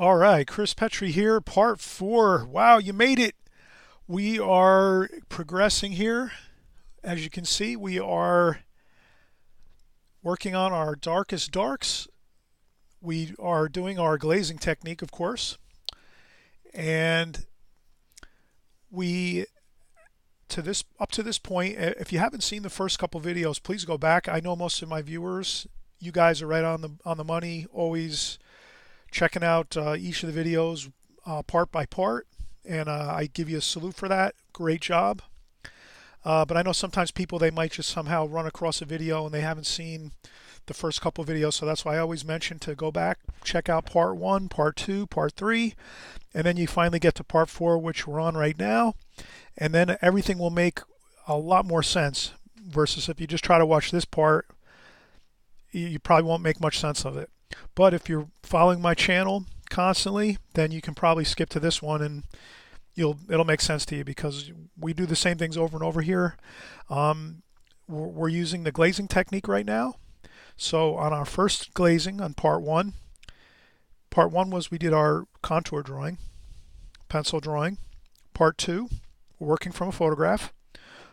All right, Chris Petri here, part four. Wow, you made it. We are progressing here. As you can see, we are working on our darkest darks. We are doing our glazing technique, of course. And we up to this point, if you haven't seen the first couple videos, please go back. I know most of my viewers, you guys are right on the money, always checking out each of the videos part by part, and I give you a salute for that. Great job. But I know sometimes people, they might just somehow run across a video and they haven't seen the first couple videos, so that's why I always mention to go back, check out part one, part two, part three, and then you finally get to part four, which we're on right now, and then everything will make a lot more sense versus if you just try to watch this part, you probably won't make much sense of it. But if you're following my channel constantly, then you can probably skip to this one and it'll make sense to you because we do the same things over and over here. We're using the glazing technique right now. So on our first glazing on part one was we did our contour drawing, pencil drawing. Part two, we're working from a photograph.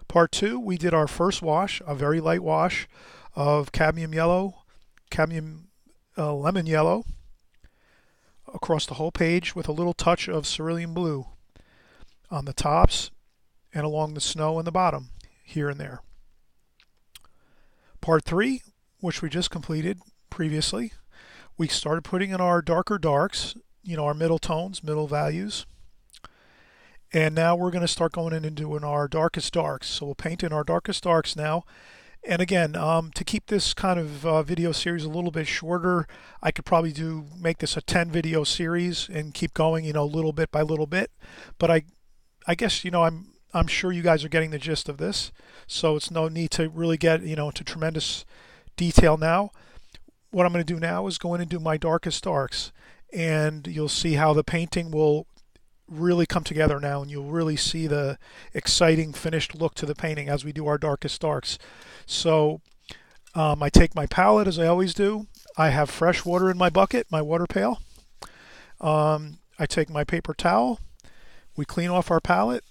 Part two, we did our first wash, a very light wash of cadmium lemon yellow across the whole page with a little touch of cerulean blue on the tops and along the snow and the bottom here and there. Part three, which we just completed previously, we started putting in our darker darks, our middle tones, middle values. And now we're going to start going in and doing our darkest darks. So we'll paint in our darkest darks now. And again, to keep this kind of video series a little bit shorter, I could probably make this a 10 video series and keep going, little bit by little bit. But I guess, I'm sure you guys are getting the gist of this. So it's no need to really get, into tremendous detail now. What I'm going to do now is go in and do my darkest darks. And you'll see how the painting will really come together now, and you'll really see the exciting finished look to the painting as we do our darkest darks. So I take my palette as I always do. I have fresh water in my bucket, my water pail. I take my paper towel. We clean off our palette.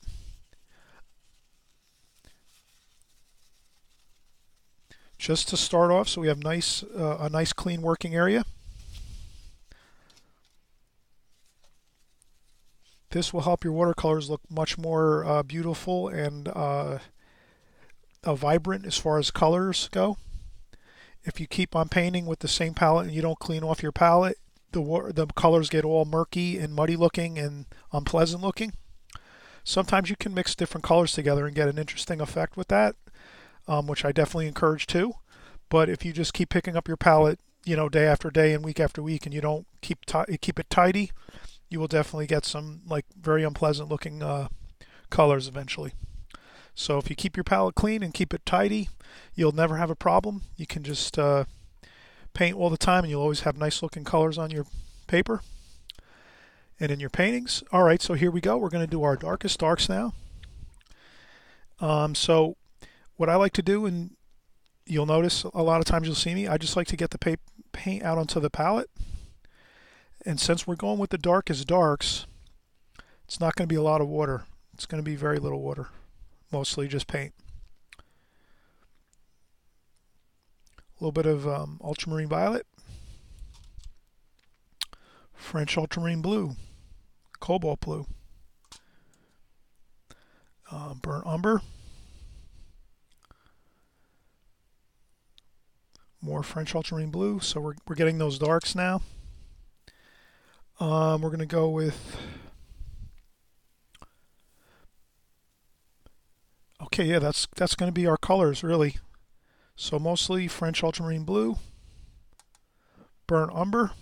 Just to start off, so we have a nice clean working area. This will help your watercolors look much more beautiful and vibrant as far as colors go. If you keep on painting with the same palette and you don't clean off your palette, the colors get all murky and muddy looking and unpleasant looking. Sometimes you can mix different colors together and get an interesting effect with that, which I definitely encourage too. But if you just keep picking up your palette, day after day and week after week, and you don't keep it tidy, you will definitely get some very unpleasant looking colors eventually. So if you keep your palette clean and keep it tidy, you'll never have a problem. You can just paint all the time and you'll always have nice looking colors on your paper and in your paintings. All right, so here we go. We're going to do our darkest darks now. So what I like to do, and you'll notice a lot of times you'll see me, I just like to get the paint out onto the palette. And since we're going with the darkest darks, it's not going to be a lot of water. It's going to be very little water, mostly just paint. A little bit of ultramarine violet, French ultramarine blue, cobalt blue, burnt umber, more French ultramarine blue. So we're getting those darks now. We're going to go with, okay, yeah, that's going to be our colors really. So mostly French ultramarine blue, burnt umber,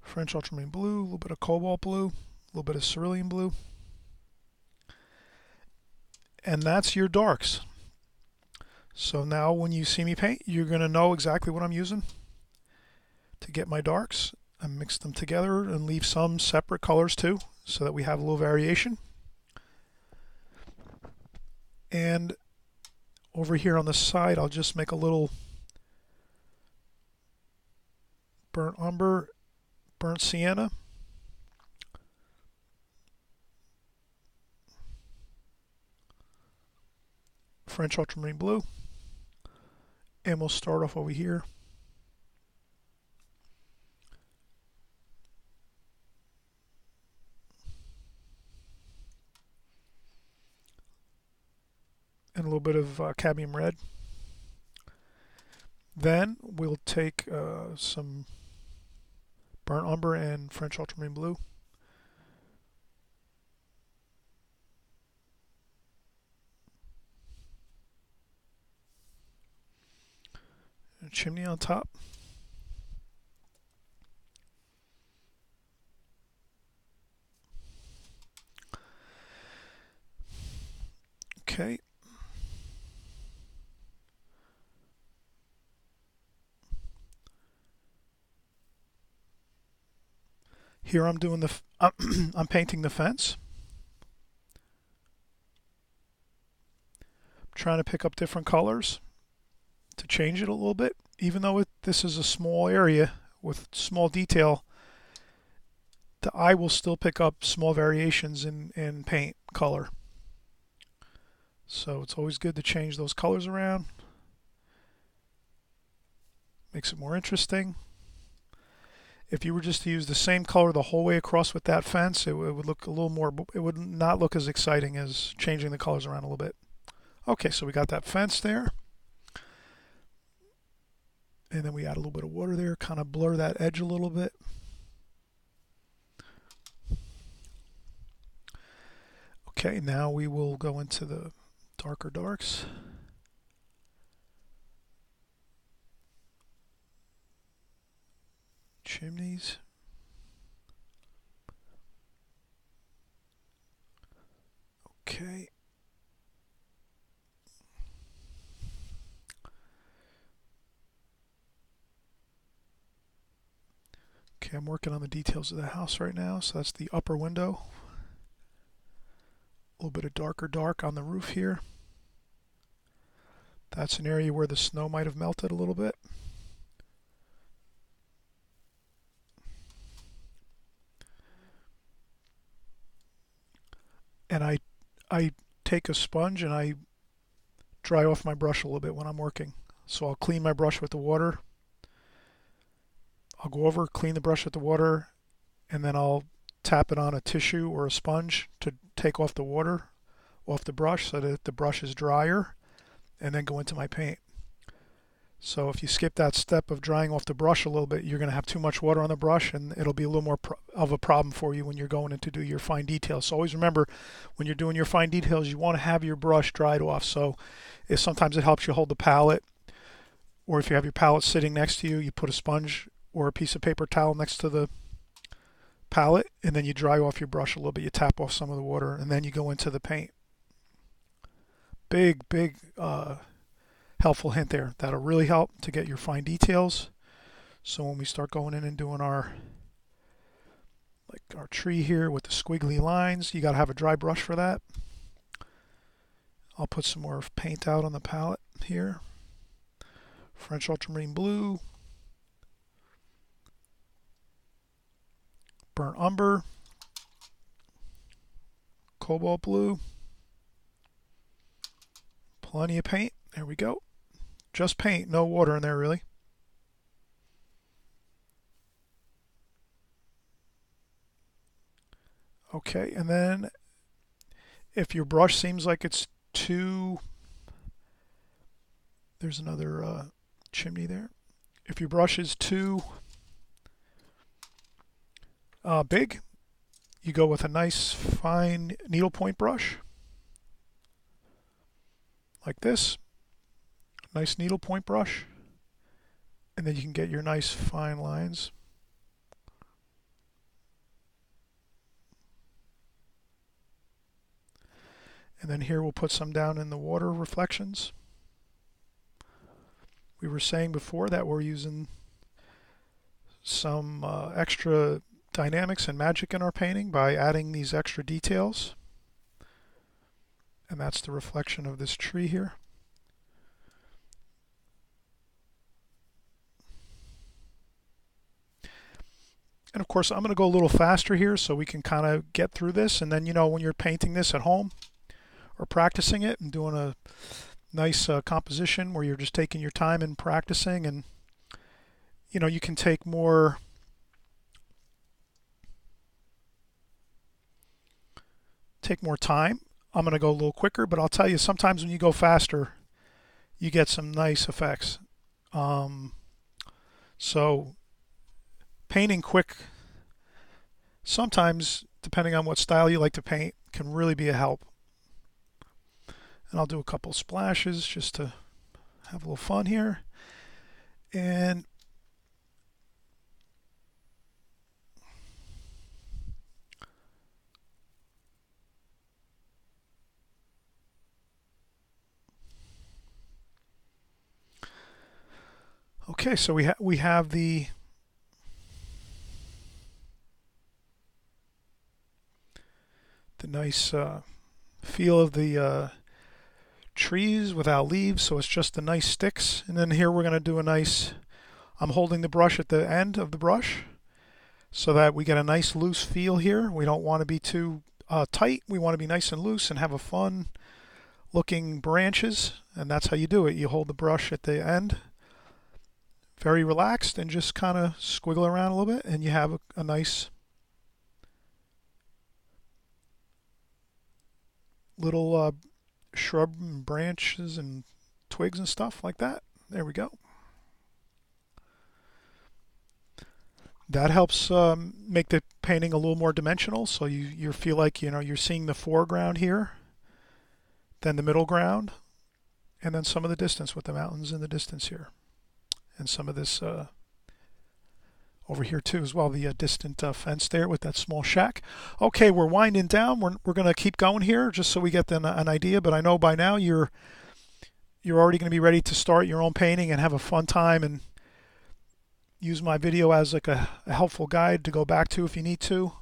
French ultramarine blue, a little bit of cobalt blue, a little bit of cerulean blue. And that's your darks. So now when you see me paint, you're going to know exactly what I'm using to get my darks. I mix them together and leave some separate colors too, so that we have a little variation. And over here on the side, I'll just make a little burnt umber, burnt sienna, French ultramarine blue, and we'll start off over here. And a little bit of cadmium red. Then we'll take some burnt umber and French ultramarine blue. And a chimney on top. Okay. Here I'm doing I'm painting the fence. I'm trying to pick up different colors to change it a little bit. Even though this is a small area with small detail, the eye will still pick up small variations in paint color. So it's always good to change those colors around. Makes it more interesting. If you were just to use the same color the whole way across with that fence, it would look a little more, it would not look as exciting as changing the colors around a little bit. Okay, so we got that fence there. And then we add a little bit of water there, kind of blur that edge a little bit. Okay, now we will go into the darker darks. Chimneys. Okay. Okay, I'm working on the details of the house right now. So that's the upper window. A little bit of darker dark on the roof here. That's an area where the snow might have melted a little bit. And I take a sponge and I dry off my brush a little bit when I'm working. So I'll clean my brush with the water. I'll go over, clean the brush with the water, and then I'll tap it on a tissue or a sponge to take off the water off the brush so that the brush is drier, and then go into my paint. So if you skip that step of drying off the brush a little bit, you're going to have too much water on the brush, and it'll be a little more of a problem for you when you're going in to do your fine details. So always remember, when you're doing your fine details, you want to have your brush dried off. So if sometimes it helps you hold the palette, or if you have your palette sitting next to you, you put a sponge or a piece of paper towel next to the palette, and then you dry off your brush a little bit. You tap off some of the water, and then you go into the paint. Big helpful hint there. That'll really help to get your fine details. So when we start going in and doing our tree here with the squiggly lines, you got to have a dry brush for that. I'll put some more paint out on the palette here. French ultramarine blue, burnt umber, cobalt blue, plenty of paint. There we go. Just paint, no water in there really. Okay, and then if your brush seems like it's too, there's another chimney there. If your brush is too big, you go with a nice fine needlepoint brush like this. Nice needlepoint brush, and then you can get your nice fine lines. And then here we'll put some down in the water reflections. We were saying before that we're using some extra dynamics and magic in our painting by adding these extra details. And that's the reflection of this tree here. And of course, I'm going to go a little faster here so we can kind of get through this. And then, you know, when you're painting this at home or practicing it and doing a nice composition where you're just taking your time and practicing, and, you know, you can take more time. I'm going to go a little quicker, but I'll tell you, sometimes when you go faster, you get some nice effects. So painting quick, sometimes, depending on what style you like to paint, can really be a help. And I'll do a couple splashes just to have a little fun here. And okay, so we have the nice feel of the trees without leaves, so it's just the nice sticks. And then here we're going to do a nice, I'm holding the brush at the end of the brush so that we get a nice loose feel here. We don't want to be too tight. We want to be nice and loose and have a fun looking branches, and that's how you do it. You hold the brush at the end, very relaxed, and just kind of squiggle around a little bit, and you have a nice little shrub and branches and twigs and stuff like that. There we go. That helps make the painting a little more dimensional, so you feel like, you know, you're seeing the foreground here, then the middle ground, and then some of the distance with the mountains in the distance here, and some of this over here too as well, the distant fence there with that small shack. Okay, we're winding down. We're going to keep going here just so we get an idea, but I know by now you're already going to be ready to start your own painting and have a fun time, and use my video as like a helpful guide to go back to if you need to.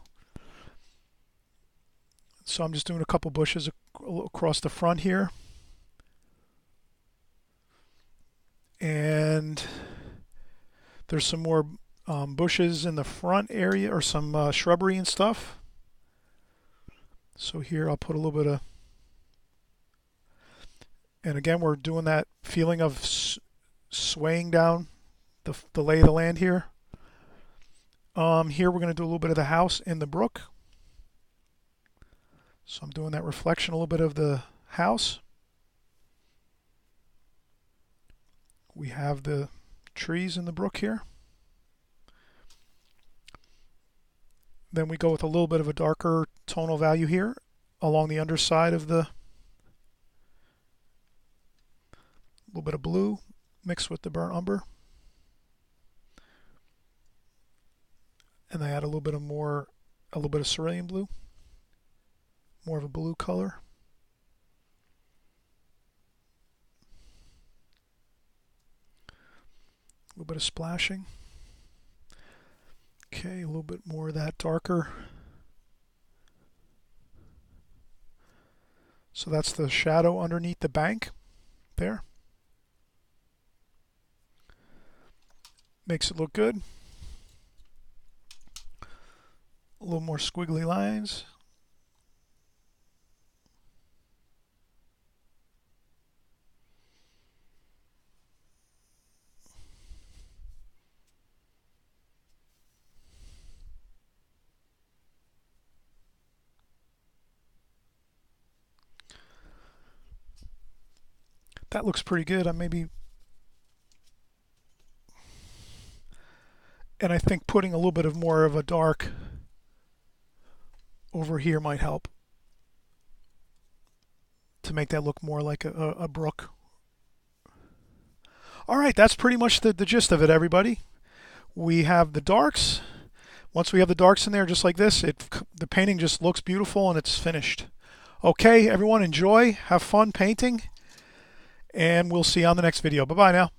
So I'm just doing a couple bushes across the front here. And there's some more bushes in the front area, or some shrubbery and stuff. So here I'll put a little bit of, and again we're doing that feeling of swaying down the lay of the land here. Here we're going to do a little bit of the house in the brook. So I'm doing that reflection, a little bit of the house. We have the trees in the brook here. Then we go with a little bit of a darker tonal value here along the underside of the, little bit of blue mixed with the burnt umber. And I add a little bit of cerulean blue, more of a blue color. A little bit of splashing. Okay, a little bit more of that darker. So that's the shadow underneath the bank there. Makes it look good. A little more squiggly lines. That looks pretty good. And I think putting a little bit of more of a dark over here might help to make that look more like a brook. All right, that's pretty much the gist of it, everybody. We have the darks. Once we have the darks in there just like this, the painting just looks beautiful and it's finished. Okay, everyone, enjoy, have fun painting, and we'll see you on the next video. Bye-bye now.